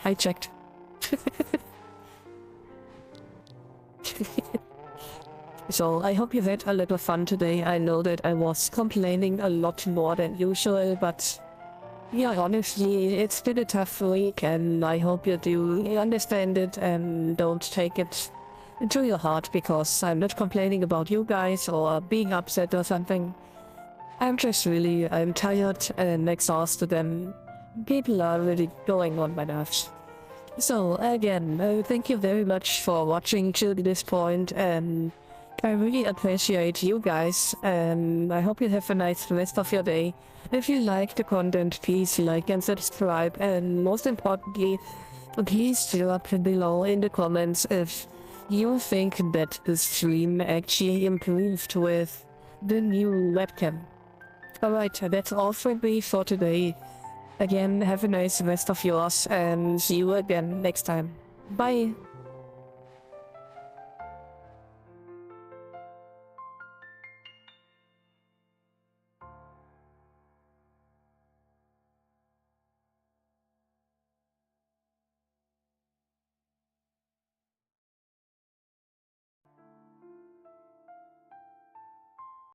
I checked. So I hope you had a little fun today. I know that I was complaining a lot more than usual, but yeah, honestly, it's been a tough week, and I hope you do understand it and don't take it into your heart, because I'm not complaining about you guys or being upset or something. I'm tired and exhausted, and people are really going on my nerves. So again, thank you very much for watching to this point, and I really appreciate you guys, and I hope you have a nice rest of your day. If you like the content, please like and subscribe, and most importantly, please drop below in the comments if you think that the stream actually improved with the new webcam. Alright, that's all from me for today. Again, have a nice rest of yours, and see you again next time. Bye!